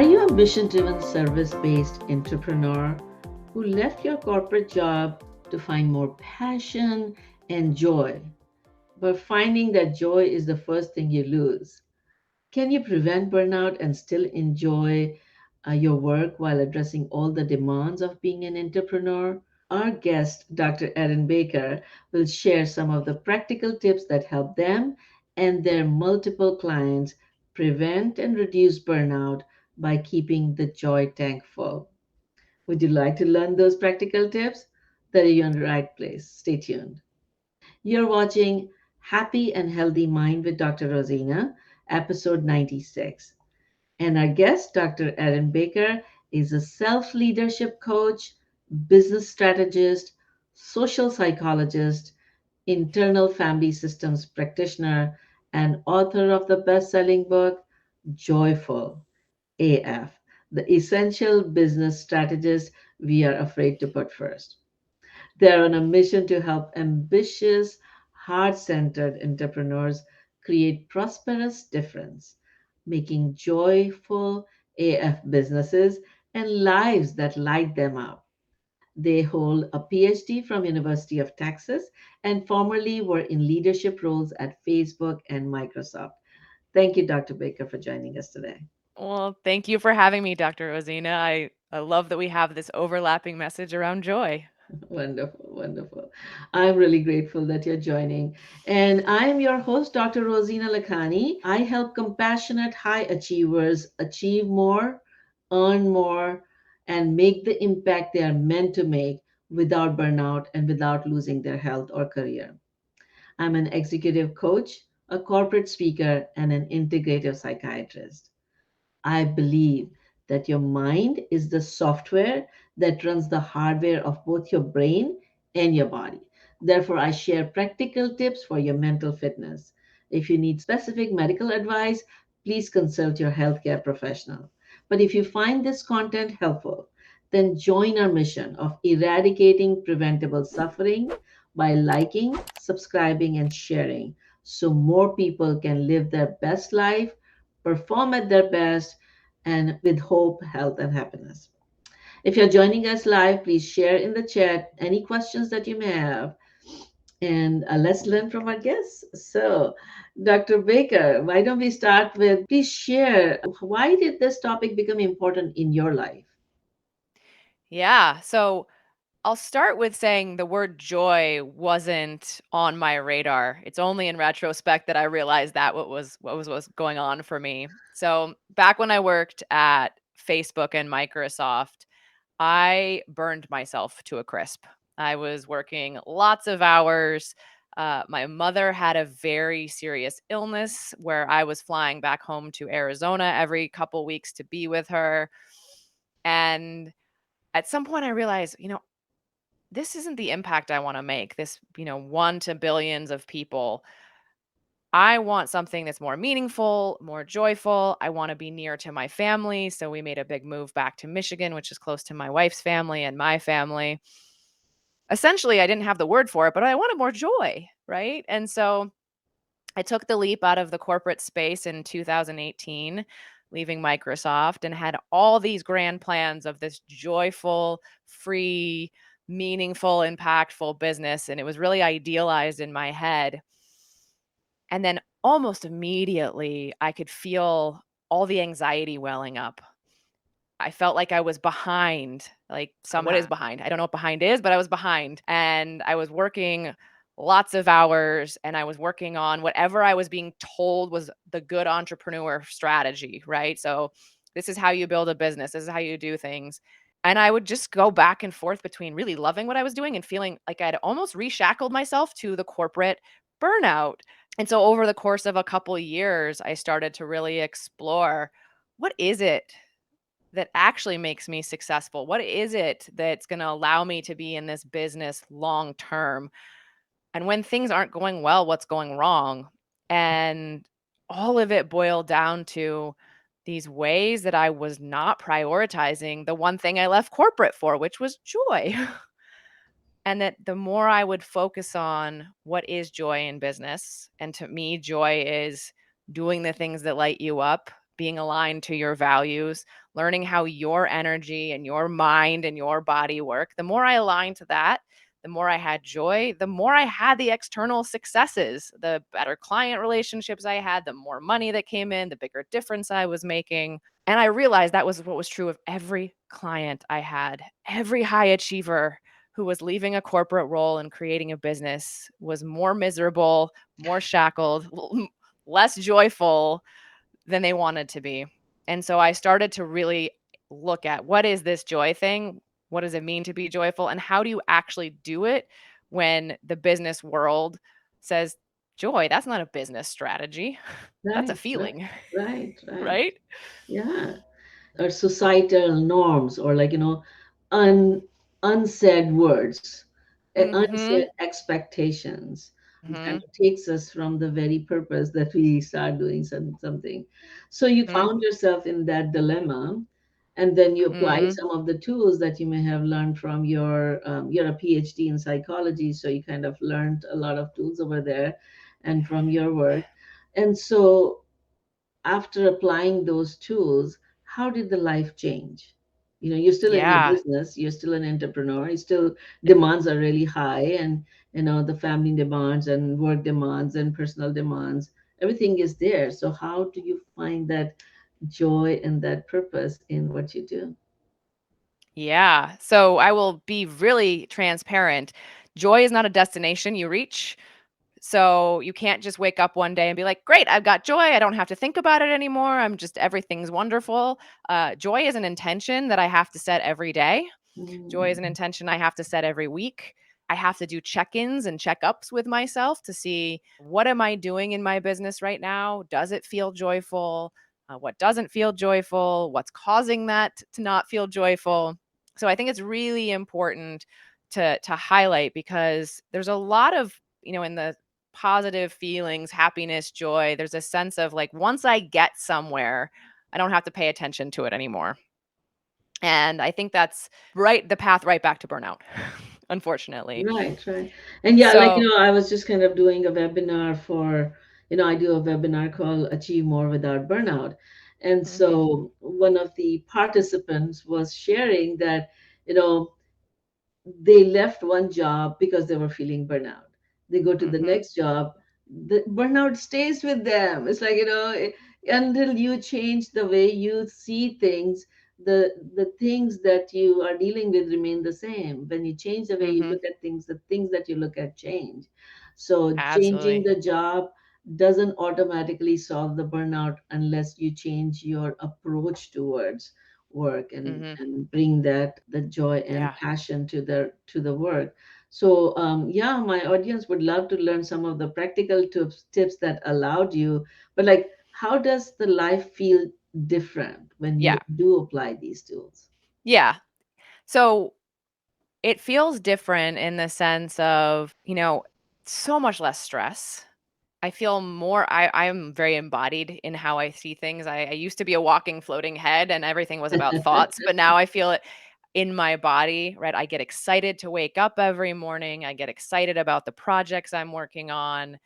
Are you a mission driven, service based entrepreneur who left your corporate job to find more passion and joy, but finding that joy is the first thing you lose? Can you prevent burnout and still enjoy your work while addressing all the demands of being an entrepreneur? Our guest, Dr. Erin Baker, will share some of the practical tips that help them and their multiple clients prevent and reduce burnout by keeping the joy tank full. Would you like to learn those practical tips? Then you're in the right place. Stay tuned. You're watching Happy and Healthy Mind with Dr. Rosina, episode 96. And our guest, Dr. Erin Baker, is a self leadership coach, business strategist, social psychologist, internal family systems practitioner, and author of the best selling book, Joyful AF, the essential business strategist we are afraid to put first. They're on a mission to help ambitious, heart centered entrepreneurs create prosperous difference, making joyful AF businesses and lives that light them up. They hold a PhD from University of Texas and formerly were in leadership roles at Facebook and Microsoft. Thank you, Dr. Baker, for joining us today. Well, thank you for having me, Dr. Rozina. I love that we have this overlapping message around joy. Wonderful, wonderful. I'm really grateful that you're joining. And I'm your host, Dr. Rozina Lakhani. I help compassionate high achievers achieve more, earn more, and make the impact they are meant to make without burnout and without losing their health or career. I'm an executive coach, a corporate speaker, and an integrative psychiatrist. I believe that your mind is the software that runs the hardware of both your brain and your body. Therefore, I share practical tips for your mental fitness. If you need specific medical advice, please consult your healthcare professional. But if you find this content helpful, then join our mission of eradicating preventable suffering by liking, subscribing, and sharing so more people can live their best life, perform at their best, and with hope, health, and happiness. If you're joining us live, please share in the chat any questions that you may have. And let's learn from our guests. So, Dr. Baker, why don't we start with please share why did this topic become important in your life? Yeah. So I'll start with saying the word joy wasn't on my radar. It's only in retrospect that I realized that what was going on for me. So back when I worked at Facebook and Microsoft, I burned myself to a crisp. I was working lots of hours. My mother had a very serious illness where I was flying back home to Arizona every couple weeks to be with her. And at some point, I realized, this isn't the impact I want to make. This, one to billions of people. I want something that's more meaningful, more joyful. I want to be near to my family. So we made a big move back to Michigan, which is close to my wife's family and my family. Essentially, I didn't have the word for it, but I wanted more joy, right? And so I took the leap out of the corporate space in 2018, leaving Microsoft, and had all these grand plans of this joyful, free, meaningful, impactful business. And it was really idealized in my head. And then almost immediately, I could feel all the anxiety welling up. I felt like I was behind, like what is behind? I don't know what behind is, but I was behind. And I was working lots of hours and I was working on whatever I was being told was the good entrepreneur strategy, right? So this is how you build a business, this is how you do things. And I would just go back and forth between really loving what I was doing and feeling like I'd almost reshackled myself to the corporate burnout. And so over the course of a couple of years, I started to really explore what is it that actually makes me successful? What is it that's going to allow me to be in this business long term? And when things aren't going well, what's going wrong? And all of it boiled down to these ways that I was not prioritizing the one thing I left corporate for, which was joy. And that the more I would focus on what is joy in business, and to me, joy is doing the things that light you up, being aligned to your values, learning how your energy and your mind and your body work, the more I aligned to that, the more I had joy, the more I had the external successes, the better client relationships I had, the more money that came in, the bigger difference I was making. And I realized that was what was true of every client I had. Every high achiever who was leaving a corporate role and creating a business was more miserable, more shackled, less joyful than they wanted to be. And so I started to really look at, what is this joy thing? What does it mean to be joyful? And how do you actually do it when the business world says, joy, that's not a business strategy. That's a Right, right, feeling, right, right. right? Yeah. Or societal norms, or like, unsaid words, unsaid Mhm. expectations, kind Mhm. of takes us from the very purpose that we start doing something. So you Mhm. found yourself in that dilemma, and then you apply Mhm. some of the tools that you may have learned from you're a PhD in psychology, so you kind of learned a lot of tools over there and from your work. And so after applying those tools, how did the life change? You're still in your Yeah. business, you're still an entrepreneur, you still demands are really high, and the family demands and work demands and personal demands, everything is there. So how do you find that joy and that purpose in what you do? Yeah. So I will be really transparent. Joy is not a destination you reach. So you can't just wake up one day and be like, great, I've got joy. I don't have to think about it anymore. Everything's wonderful. Joy is an intention that I have to set every day. Joy is an Mm, intention I have to set every week. I have to do check-ins and check-ups with myself to see, what am I doing in my business right now? Does it feel joyful? What doesn't feel joyful? What's causing that to not feel joyful? So I think it's really important to highlight, because there's a lot of, in the positive feelings, happiness, joy, there's a sense of like, once I get somewhere, I don't have to pay attention to it anymore. And I think that's the path right back to burnout, unfortunately. right, right. And yeah, like, So I was just kind of doing a webinar for, I do a webinar called Achieve More Without Burnout. And mhm, so one of the participants was sharing that, you know, they left one job because they were feeling burnout. They go to the mhm, next job, the burnout stays with them. It's like, until you change the way you see things, the things that you are dealing with remain the same. When you change the way you mhm, look at things, the things that you look at change. So changing absolutely. the job doesn't automatically solve the burnout unless you change your approach towards work, and Mhm, bring that the joy and yeah. passion to the work. So yeah, my audience would love to learn some of the practical tips that allowed you, but like, how does the life feel different when you Yeah. do apply these tools? Yeah. So it feels different in the sense of, so much less stress. I feel more I'm very embodied in how I see things. I used to be a walking, floating head and everything was about thoughts, but now I feel it in my body, right? I get excited to wake up every morning. I get excited about the projects I'm working on.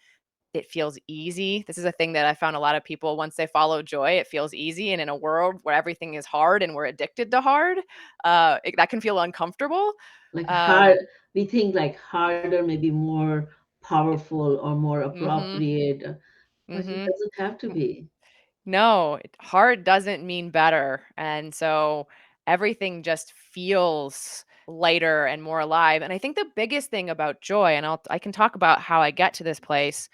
It feels easy. This is a thing that I found a lot of people, once they follow joy, it feels easy. And in a world where everything is hard and we're addicted to hard, that can feel uncomfortable. Like hard, Um, we think like harder, maybe more powerful or more mhm, appropriate, but it mhm. doesn't have to be. No, hard doesn't mean better. And so everything just feels lighter and more alive. And I think the biggest thing about joy, and I can talk about how I get to this place,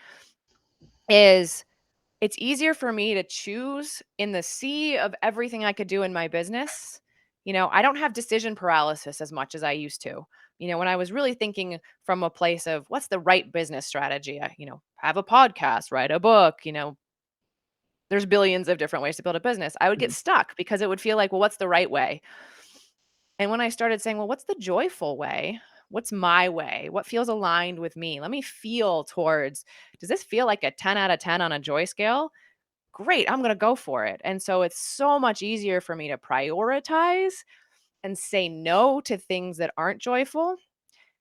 is it's easier for me to choose in the sea of everything I could do in my business. I don't have decision paralysis as much as I used to. When I was really thinking from a place of what's the right business strategy, have a podcast, write a book, there's billions of different ways to build a business. I would get Mm. stuck because it would feel like, well, what's the right way? And when I started saying, well, what's the joyful way? What's my way? What feels aligned with me? Let me feel towards, does this feel like a 10 out of 10 on a joy scale? Great, I'm going to go for it. And so it's so much easier for me to prioritize and say no to things that aren't joyful.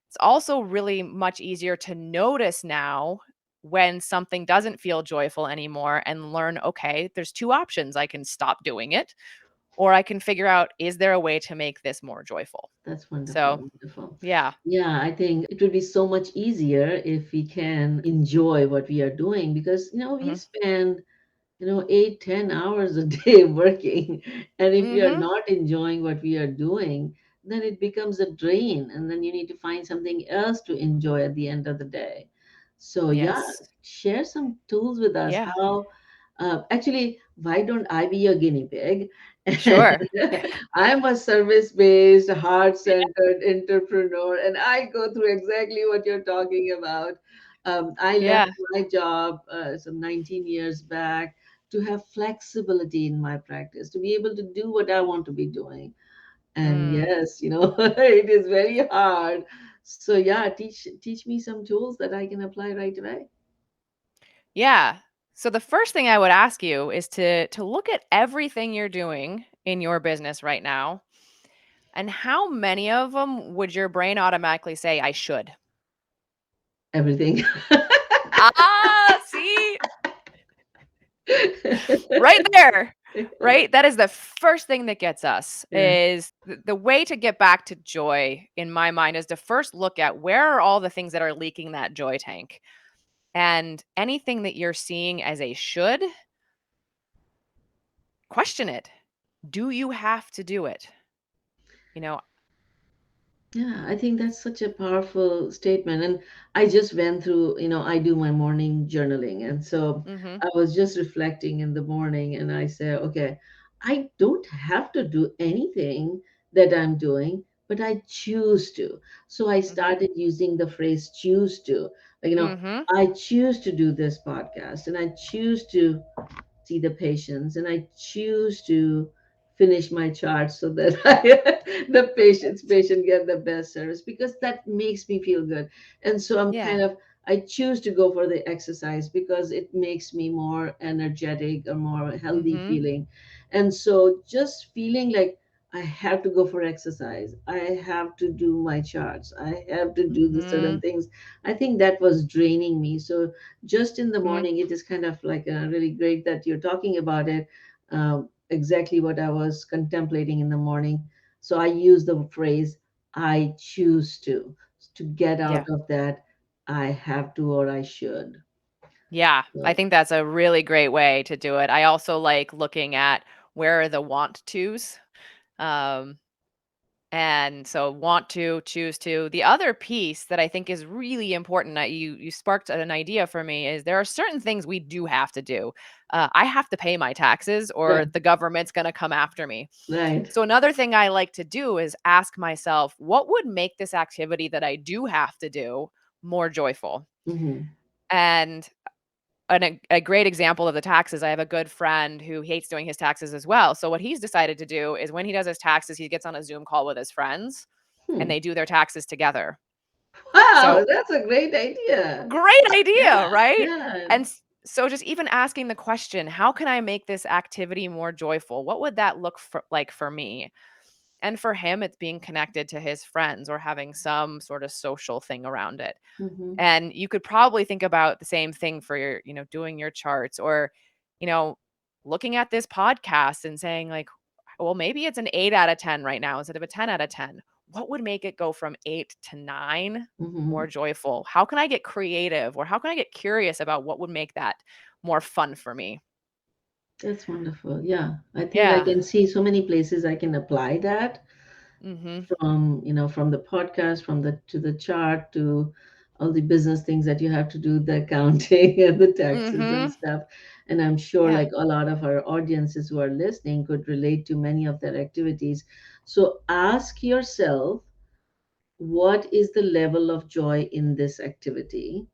It's also really much easier to notice now when something doesn't feel joyful anymore and learn, okay, there's two options. I can stop doing it, or I can figure out, is there a way to make this more joyful? That's wonderful, So, wonderful. yeah. Yeah, I think it would be so much easier if we can enjoy what we are doing because, we Mhm. spend 8, 10 hours a day working. And if we are Mhm. not enjoying what we are doing, then it becomes a drain. And then you need to find something else to enjoy at the end of the day. So, yeah, Yes. share some tools with us. Yeah. Actually, why don't I be your guinea pig? Sure. I'm a service based, heart Yeah. centered entrepreneur, and I go through exactly what you're talking about. I left Yeah. my job some 19 years back to have flexibility in my practice, to be able to do what I want to be doing. And Mm. yes, it is very hard. So yeah, teach me some tools that I can apply right away. Yeah. So the first thing I would ask you is to look at everything you're doing in your business right now, and how many of them would your brain automatically say I should? Everything. Ah, see? Right there. Right? That is the first thing that gets us, Yeah. is the way to get back to joy in my mind is to first look at where are all the things that are leaking that joy tank. And anything that you're seeing as a should, question it. Do you have to do it? You know, Yeah, I think that's such a powerful statement. And I just went through, I do my morning journaling. And so mhm, I was just reflecting in the morning and I said, okay, I don't have to do anything that I'm doing, but I choose to. So I mhm, started using the phrase choose to. Like, mhm, I choose to do this podcast and I choose to see the patients and I choose to finish my chart so that the patient get the best service because that makes me feel good. And so yeah, I choose to go for the exercise because it makes me more energetic or more healthy mhm, feeling. And so just feeling like I have to go for exercise, I have to do my charts, I have to do the certain mhm, things. I think that was draining me. So just in the mhm, morning, it is kind of like really great that you're talking about it. Exactly what I was contemplating in the morning. So I use the phrase, I choose to get yeah, out of that, I have to or I should. yeah. I So, think that's a really great way to do it. I also like looking at where are the want tos. Um, and so want to, choose to. The other piece that I think is really important that you sparked an idea for me is there are certain things we do have to do. I have to pay my taxes or right, the government's going to come after me. right. So another thing I like to do is ask myself, what would make this activity that I do have to do more joyful? Hmm. And a great example of the taxes, I have a good friend who hates doing his taxes as well. So what he's decided to do is when he does his taxes, he gets on a Zoom call with his friends and Hmm. they do their taxes together. Wow, So that's a great idea. great idea, Yeah, right? yeah. And so just even asking the question, how can I make this activity more joyful? What would that look like for me? And for him, it's being connected to his friends or having some sort of social thing around it. Hmm. And you could probably think about the same thing for your, doing your charts or, you know, looking at this podcast and saying, like, well, maybe it's an 8 out of 10 right now instead of a 10 out of 10. What would make it go from 8 to 9 Hmm. more joyful? How can I get creative or how can I get curious about what would make that more fun for me? That's wonderful. Yeah, I think I Yeah. can see so many places I can apply that Mhm. from the podcast, from the to the chart to all the business things that you have to do, the accounting and the taxes and Mhm. stuff. And I'm sure Yeah. like a lot of our audiences who are listening could relate to many of their activities. So ask yourself, what is the level of joy in this activity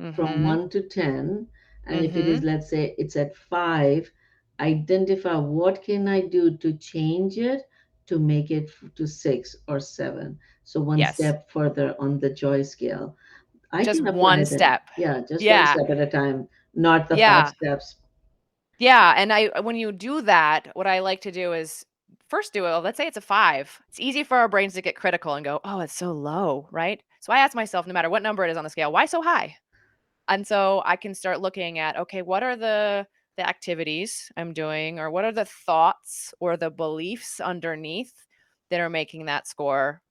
from Mhm. 1 to 10? And if it is, Mhm. let's say it's at 5, identify what can I do to change it to make it to 6 or 7. So one Yes. step further on the joy scale. I Just can apply one that. step. Yeah, just one Yeah. step at a time, not the five Yeah. steps. Yeah, and I when you do that, what I like to do is first do it. Let's say it's a 5. It's easy for our brains to get critical and go, "Oh, it's so low," right? So I ask myself, no matter what number it is on the scale, why so high? And so I can start looking at, okay, what are the activities I'm doing, or what are the thoughts or the beliefs underneath that are making that score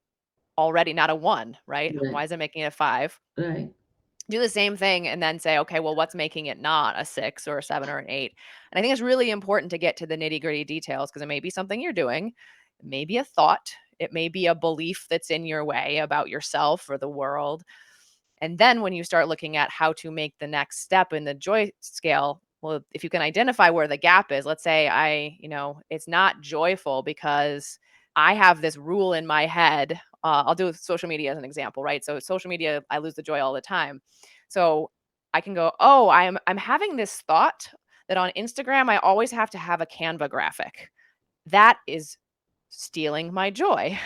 already not a 1, right? Right, Why is it making it a 5? right. Do the same thing and then say, okay, well, what's making it not a 6 or a 7 or an 8? And I think it's really important to get to the nitty-gritty details, because it may be something you're doing, it may be a thought, it may be a belief that's in your way about yourself or the world. And then when you start looking at how to make the next step in the joy scale, well, if you can identify where the gap is, let's say it's not joyful because I have this rule in my head. I'll do social media as an example, right? So social media, I lose the joy all the time. So I can go, oh, I'm having this thought that on Instagram I always have to have a Canva graphic. That is stealing my joy.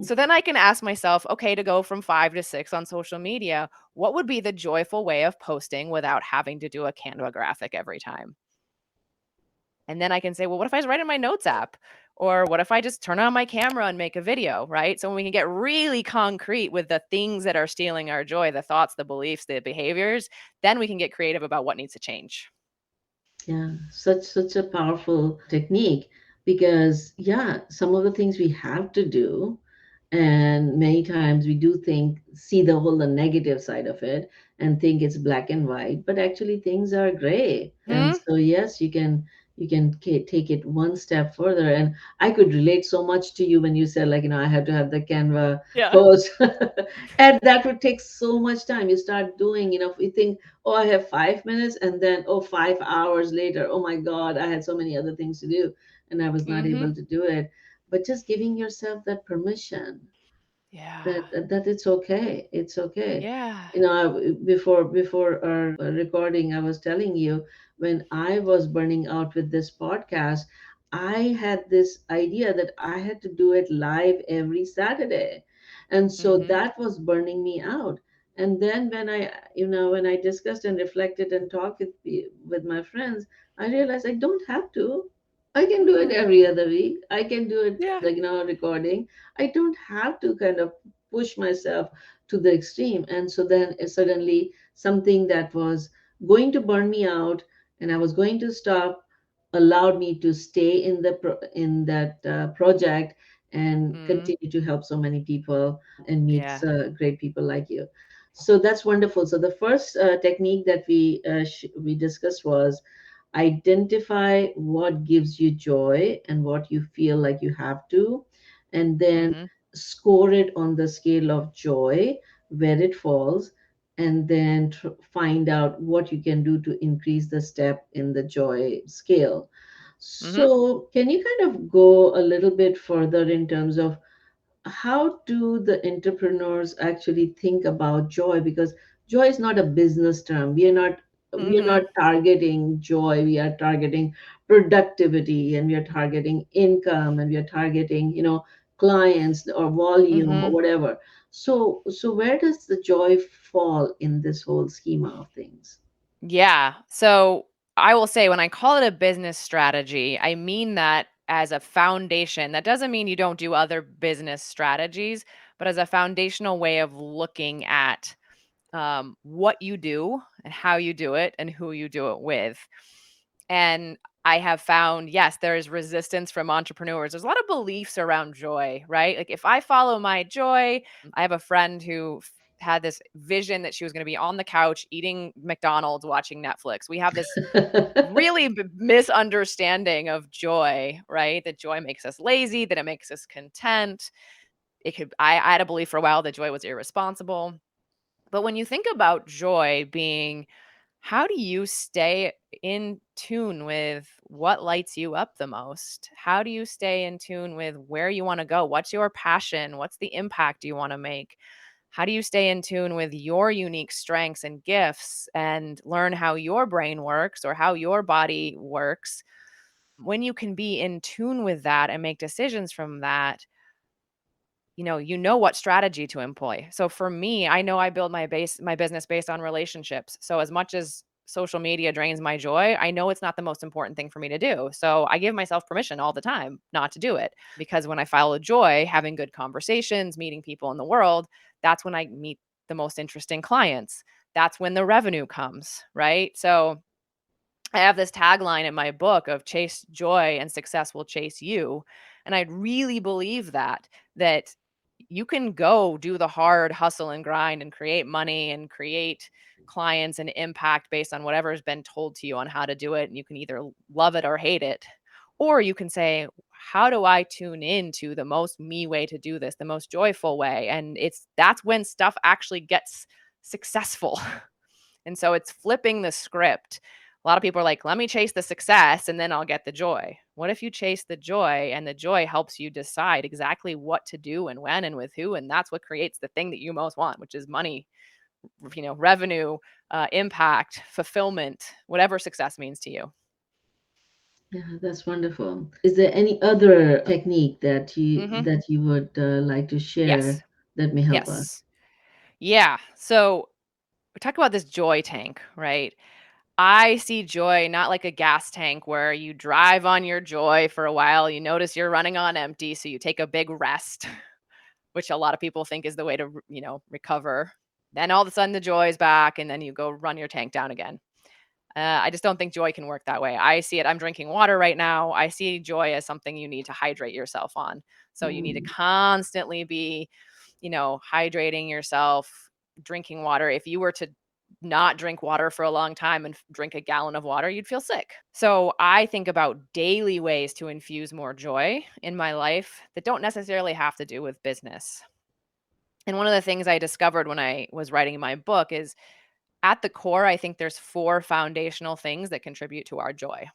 So then I can ask myself, okay, to go from 5 to 6 on social media, what would be the joyful way of posting without having to do a Canva graphic every time? And then I can say, well, what if I just write in my notes app? Or what if I just turn on my camera and make a video, right? So when we can get really concrete with the things that are stealing our joy, the thoughts, the beliefs, the behaviors, then we can get creative about what needs to change. Yeah, such a powerful technique because yeah, some of the things we have to do, and many times we do think see the negative side of it and think it's black and white, but actually things are gray. And Hmm. so yes, you can take it one step further. And I could relate so much to you when you said like, I have to have the Canva Yeah. post, and that would take so much time. You start doing, if you think, oh, I have 5 minutes, and then, oh, 5 hours later, oh my God, I had so many other things to do, and I was not Hmm. able to do it. But just giving yourself that permission Yeah. that it's okay. It's okay. Yeah. Before our recording, I was telling you when I was burning out with this podcast, I had this idea that I had to do it live every Saturday, and so Hmm. that was burning me out. And then when I discussed and reflected and talked with my friends, I realized I don't have to. I can do it Mm. every other week. I can do it Yeah. like recording. I don't have to kind of push myself to the extreme. And so then suddenly something that was going to burn me out and I was going to stop allowed me to stay in that project and Mm. continue to help so many people and meet Yeah. great people like you. So that's wonderful. So the first technique that we discussed was identify what gives you joy and what you feel like you have to, and then Hmm. score it on the scale of joy where it falls, and then find out what you can do to increase the step in the joy scale. Hmm. So can you kind of go a little bit further in terms of how do the entrepreneurs actually think about joy? Because joy is not a business term. We are not Hmm. targeting joy. We are targeting productivity, and we are targeting income, and we are targeting clients or volume or Hmm. whatever. So where does the joy fall in this whole schema of things? Yeah. So I will say, when I call it a business strategy, I mean that as a foundation. That doesn't mean you don't do other business strategies, but as a foundational way of looking at what you do and how you do it and who you do it with. And I have found, yes, there is resistance from entrepreneurs. There's a lot of beliefs around joy, right? Like, if I follow my joy, I have a friend who had this vision that she was going to be on the couch eating McDonald's, watching Netflix. We have this really misunderstanding of joy, right? That joy makes us lazy, that it makes us content. I had a belief for a while that joy was irresponsible. But when you think about joy being, how do you stay in tune with what lights you up the most? How do you stay in tune with where you want to go? What's your passion? What's the impact you want to make? How do you stay in tune with your unique strengths and gifts and learn how your brain works or how your body works? When you can be in tune with that and make decisions from that, you know what strategy to employ. So for me, I know I build my business based on relationships. So as much as social media drains my joy, I know it's not the most important thing for me to do. So I give myself permission all the time not to do it, because when I follow joy, having good conversations, meeting people in the world, that's when I meet the most interesting clients. that's when the revenue comes, right? So I have this tagline in my book of chase joy and success will chase you. And I really believe that you can go do the hard hustle and grind and create money and create clients and impact based on whatever has been told to you on how to do it. And you can either love it or hate it. Or you can say, how do I tune in to the most me way to do this, the most joyful way? And that's when stuff actually gets successful. And so it's flipping the script. A lot of people are like, let me chase the success and then I'll get the joy. What if you chase the joy and the joy helps you decide exactly what to do and when and with who? And that's what creates the thing that you most want, which is money, revenue, impact, fulfillment, whatever success means to you. Yeah, that's wonderful. Is there any other technique that you Hmm. would like to share Yes. that may help us? Yes. Yeah. So we talk about this joy tank, right? I see joy not like a gas tank where you drive on your joy for a while, you notice you're running on empty, so you take a big rest, which a lot of people think is the way to, recover. Then all of a sudden the joy is back and then you go run your tank down again. I just don't think joy can work that way. I see it. I'm drinking water right now. I see joy as something you need to hydrate yourself on. So you need to Mm, constantly be, hydrating yourself, drinking water. If you were to not drink water for a long time and drink a gallon of water, you'd feel sick. So I think about daily ways to infuse more joy in my life that don't necessarily have to do with business. And one of the things I discovered when I was writing my book is at the core, I think there's four foundational things that contribute to our joy.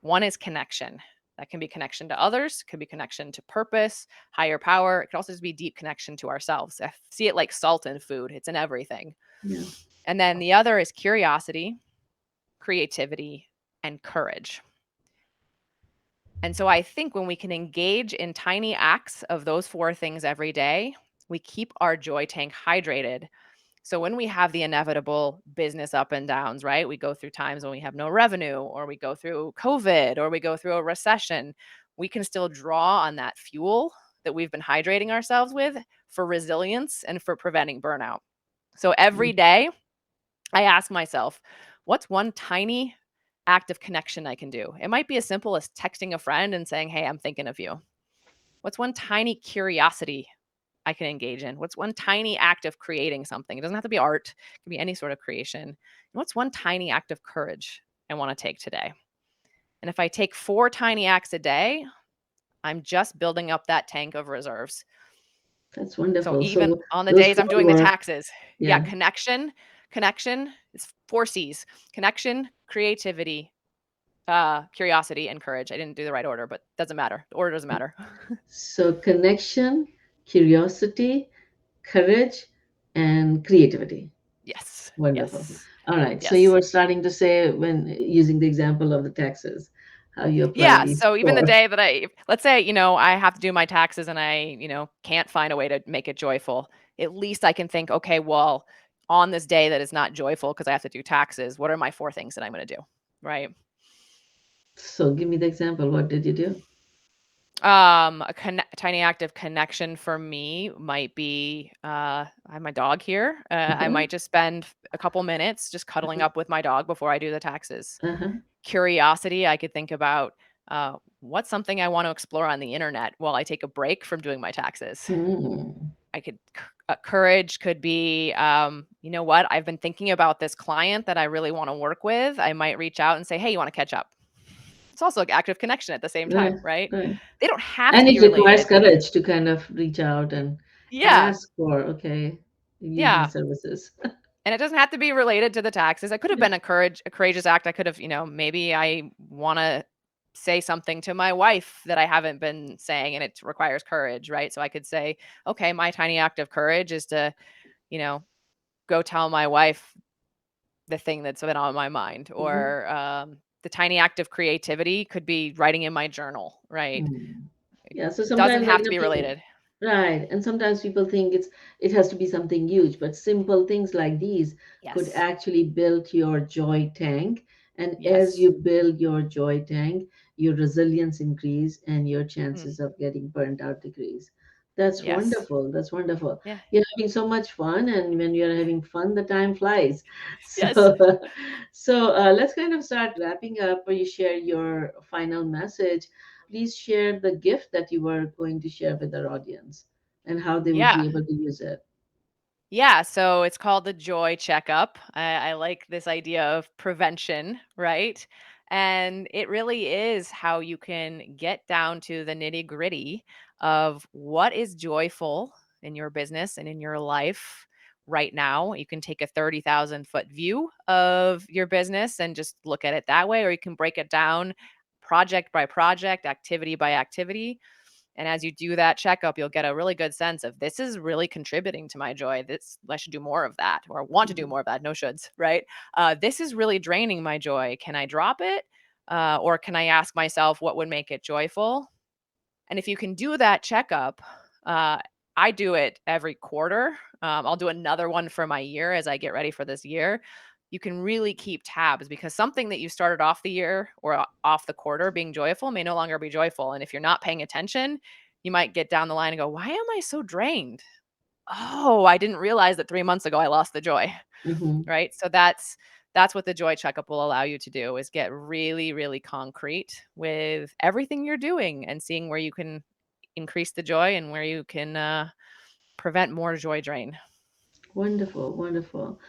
One is connection. That can be connection to others, could be connection to purpose, higher power. It could also just be deep connection to ourselves. I see it like salt in food, it's in everything. yeah, And then the other is curiosity, creativity, and courage. And so I think when we can engage in tiny acts of those four things every day, we keep our joy tank hydrated. So when we have the inevitable business up and downs, right? We go through times when we have no revenue, or we go through COVID, or we go through a recession, we can still draw on that fuel that we've been hydrating ourselves with for resilience and for preventing burnout. So every mm, day, I ask myself, what's one tiny act of connection I can do? It might be as simple as texting a friend and saying, hey, I'm thinking of you. What's one tiny curiosity I can engage in? What's one tiny act of creating something? It doesn't have to be art, it can be any sort of creation. And what's one tiny act of courage I want to take today? And if I take 4 tiny acts a day, I'm just building up that tank of reserves. that's So wonderful. even So on the those days four I'm doing the were, taxes, yeah, yeah, connection is 4 C's: connection, creativity, curiosity, and courage. I didn't do the right order, but doesn't matter. The order doesn't matter. so connection, curiosity, courage, and creativity. Yes. Wonderful. Yes. All right. So you Yes. were starting to say, when using the example of the taxes, how you apply Yeah, these so even the four. day that let's say, I have to do my taxes and I, can't find a way to make it joyful, at least I can think, okay, well, on this day that is not joyful because I have to do taxes, what are my 4 things that I'm going to do? Right? So give me the example. What did you do? Tiny act of connection for me might be, I have my dog here. I Uh-huh. might just spend a couple minutes just cuddling Uh-huh. up with my dog before I do the taxes. Uh-huh. Curiosity, I could think about, what's something I want to explore on the internet while I take a break from doing my taxes. Hmm. I could courage could be, you know what? I've been thinking about this client that I really want to work with. I might reach out and say, "Hey, you want to catch up?" It's also like active connection at the same Right. time, right? Right. They don't have to And be it requires related. courage to kind of reach out and Yeah. ask for, okay, use my Yeah. services. And it doesn't have to be related to the taxes. It could have Yeah. been a courageous act. I could have, maybe I want to say something to my wife that I haven't been saying and it requires courage, right? So I could say, okay, my tiny act of courage is to, you know, go tell my wife the thing that's been on my mind. Hmm. Or the tiny act of creativity could be writing in my journal, right? Mm. Yeah. So Doesn't sometimes, like have to be people, related. right, and sometimes people think it has to be something huge, but simple things like these could Yes. actually build your joy tank. And as Yes. you build your joy tank, your resilience increase and your Mm. chances of getting burnt out decrease. That's Yes. wonderful. That's wonderful. Yeah. You're having so much fun, and when you're having fun, the time flies. So, Yes. let's kind of start wrapping up, where you share your final message. Please share the gift that you were going to share with our audience and how they would Yeah. be able to use it. Yeah, so it's called the joy checkup. I like this idea of prevention, right? And it really is how you can get down to the nitty gritty of what is joyful in your business and in your life right now. You can take a 30,000-foot view of your business and just look at it that way, or you can break it down project by project, activity by activity, and as you do that checkup, you'll get a really good sense of this is really contributing to my joy. This I should do more of that, or want to do Mhm. more of that. No shoulds, right? This is really draining my joy. Can I drop it, or can I ask myself what would make it joyful? And if you can do that checkup, uh, I do it every quarter. I'll do another one for my year as I get ready for this year. You can really keep tabs because something that you started off the year or off the quarter being joyful may no longer be joyful. And if you're not paying attention, you might get down the line and go, why am I so drained? Oh, I didn't realize that 3 months ago I lost the joy. Mhm. Right? So that's what the joy checkup will allow you to do is get really, really concrete with everything you're doing and seeing where you can increase the joy and where you can prevent more joy drain. Wonderful, wonderful.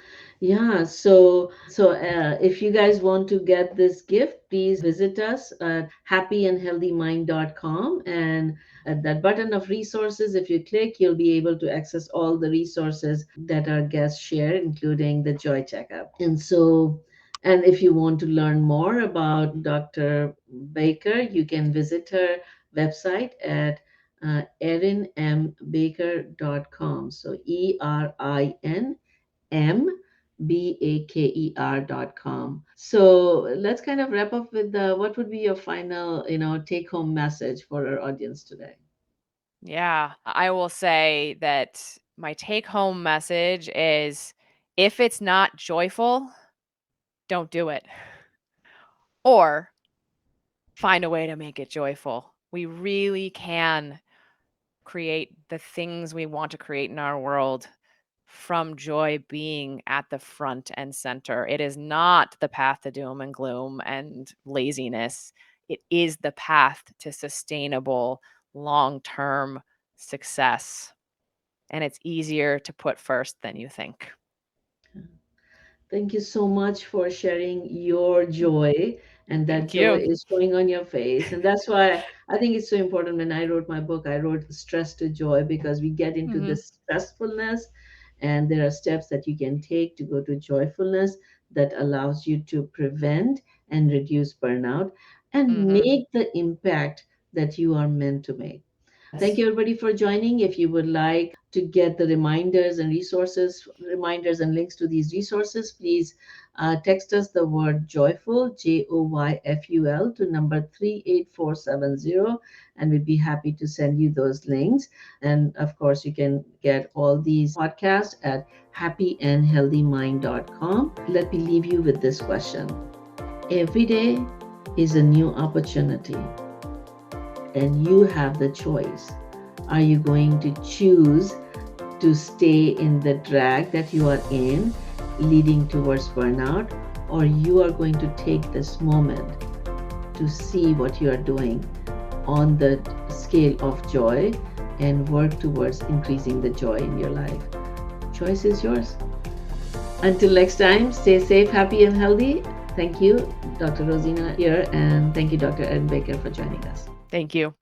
Yeah, so if you guys want to get this gift, please visit us at happyandhealthymind.com, and at that button of resources, if you click, you'll be able to access all the resources that our guests share, including the Joy Checkup. And if you want to learn more about Dr. Baker, you can visit her website at erinmbaker.com. So ErinMBaker.com. So let's kind of wrap up with what would be your final, take home message for our audience today? Yeah, I will say that my take home message is if it's not joyful, don't do it. Or find a way to make it joyful. We really can create the things we want to create in our world from joy being at the front and center. It is not the path to doom and gloom and laziness. It is the path to sustainable, long term success. And it's easier to put first than you think. Thank you so much for sharing your joy, and that Thank joy you. is showing on your face. And that's why I think it's so important. When I wrote my book, I wrote stress to joy, because we get into Hmm. this stressfulness, and there are steps that you can take to go to joyfulness that allows you to prevent and reduce burnout and Hmm. make the impact that you are meant to make. Thank Yes. you everybody for joining. If you would like to get the reminders and links to these resources, please text us the word joyful, Joyful, to number 38470, and we'd be happy to send you those links. And of course, you can get all these podcasts at happyandhealthymind.com. Let me leave you with this question. Every day is a new opportunity, and you have the choice. Are you going to choose to stay in the drag that you are in, leading towards burnout, or you are going to take this moment to see what you are doing on the scale of joy and work towards increasing the joy in your life? Choice is yours. Until next time, stay safe, happy, and healthy. Thank you, Dr. Rozina here, and thank you, Dr. Erin Baker, for joining us. Thank you.